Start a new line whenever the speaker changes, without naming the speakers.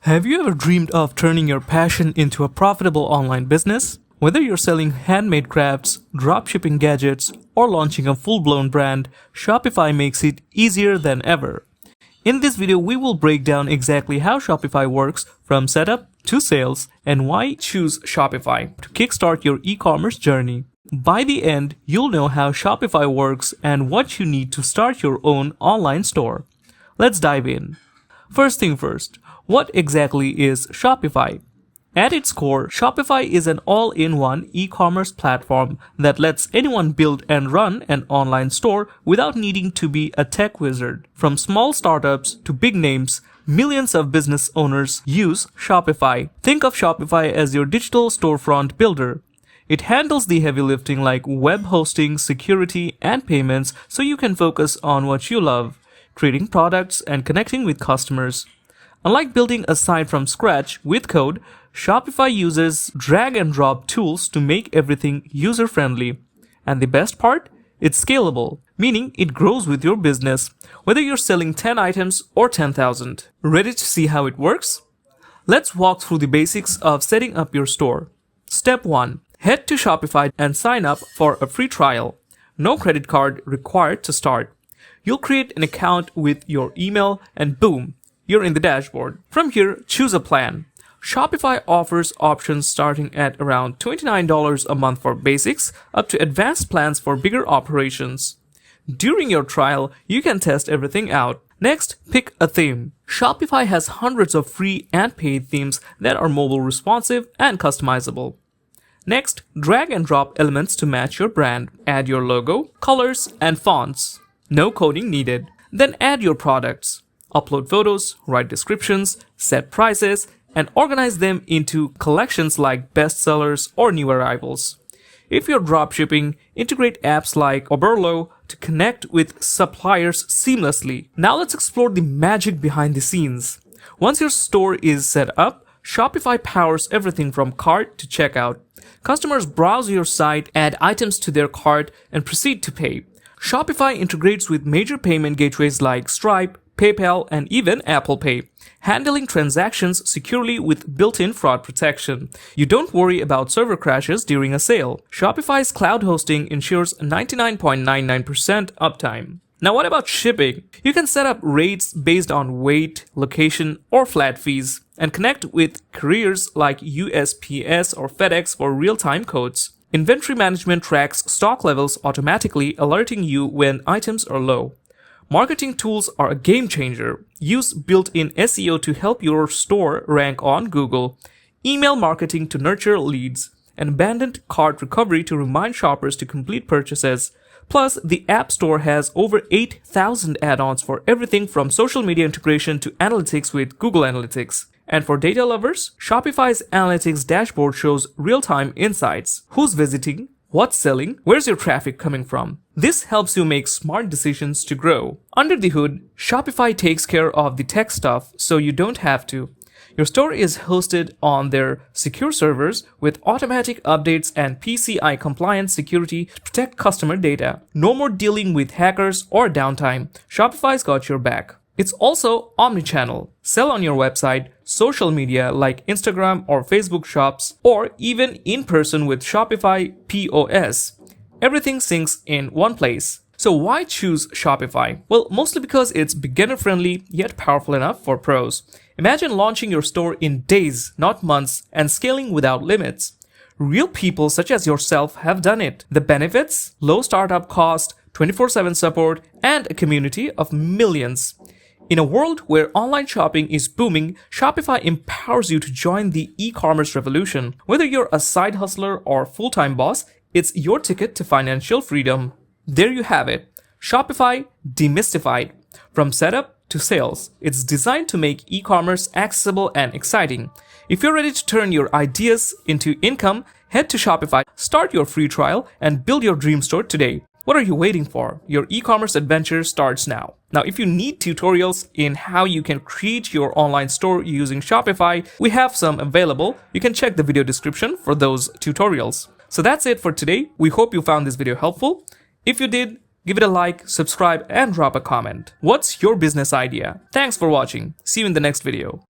Have you ever dreamed of turning your passion into a profitable online business? Whether you're selling handmade crafts, dropshipping gadgets, or launching a full-blown brand, Shopify makes it easier than ever. In this video, we will break down exactly how Shopify works from setup to sales and why choose Shopify to kickstart your e-commerce journey. By the end, you'll know how Shopify works and what you need to start your own online store. Let's dive in. First thing first, what exactly is Shopify? At its core, Shopify is an all-in-one e-commerce platform that lets anyone build and run an online store without needing to be a tech wizard. From small startups to big names, millions of business owners use Shopify. Think of Shopify as your digital storefront builder. It handles the heavy lifting like web hosting, security, and payments so you can focus on what you love, creating products and connecting with customers. Unlike building a site from scratch with code, Shopify uses drag and drop tools to make everything user-friendly. And the best part? It's scalable, meaning it grows with your business, whether you're selling 10 items or 10,000. Ready to see how it works? Let's walk through the basics of setting up your store. Step 1. Head to Shopify and sign up for a free trial. No credit card required to start. You'll create an account with your email and boom, you're in the dashboard. From here, choose a plan. Shopify offers options starting at around $29 a month for basics, up to advanced plans for bigger operations. During your trial, you can test everything out. Next, pick a theme. Shopify has hundreds of free and paid themes that are mobile responsive and customizable. Next, drag and drop elements to match your brand. Add your logo, colors, and fonts. No coding needed. Then add your products. Upload photos, write descriptions, set prices, and organize them into collections like bestsellers or new arrivals. If you're dropshipping, integrate apps like Oberlo to connect with suppliers seamlessly. Now let's explore the magic behind the scenes. Once your store is set up, Shopify powers everything from cart to checkout. Customers browse your site, add items to their cart, and proceed to pay. Shopify integrates with major payment gateways like Stripe, PayPal, and even Apple Pay, handling transactions securely with built-in fraud protection. You don't worry about server crashes during a sale. Shopify's cloud hosting ensures 99.99% uptime. Now what about shipping? You can set up rates based on weight, location, or flat fees, and connect with couriers like USPS or FedEx for real-time codes. Inventory management tracks stock levels automatically, alerting you when items are low. Marketing tools are a game changer. Use built-in SEO to help your store rank on Google, email marketing to nurture leads, and abandoned cart recovery to remind shoppers to complete purchases. Plus, the App Store has over 8,000 add-ons for everything from social media integration to analytics with Google Analytics. And for data lovers, Shopify's analytics dashboard shows real-time insights. Who's visiting? What's selling? Where's your traffic coming from? This helps you make smart decisions to grow. Under the hood, Shopify takes care of the tech stuff so you don't have to. Your store is hosted on their secure servers with automatic updates and PCI compliant security to protect customer data. No more dealing with hackers or downtime. Shopify's got your back. It's also Omnichannel. Sell on your website, social media like Instagram or Facebook shops, or even in person with Shopify POS. Everything syncs in one place. So why choose Shopify? Well, mostly because it's beginner-friendly yet powerful enough for pros. Imagine launching your store in days, not months, and scaling without limits. Real people such as yourself have done it. The benefits? Low startup cost, 24/7 support, and a community of millions. In a world where online shopping is booming, Shopify empowers you to join the e-commerce revolution. Whether you're a side hustler or full-time boss, it's your ticket to financial freedom. There you have it. Shopify demystified. From setup to sales, it's designed to make e-commerce accessible and exciting. If you're ready to turn your ideas into income, head to Shopify, start your free trial, and build your dream store today. What are you waiting for? Your e-commerce adventure starts now. Now, if you need tutorials in how you can create your online store using Shopify, we have some available. You can check the video description for those tutorials. So that's it for today. We hope you found this video helpful. If you did, give it a like, subscribe, and drop a comment. What's your business idea? Thanks for watching. See you in the next video.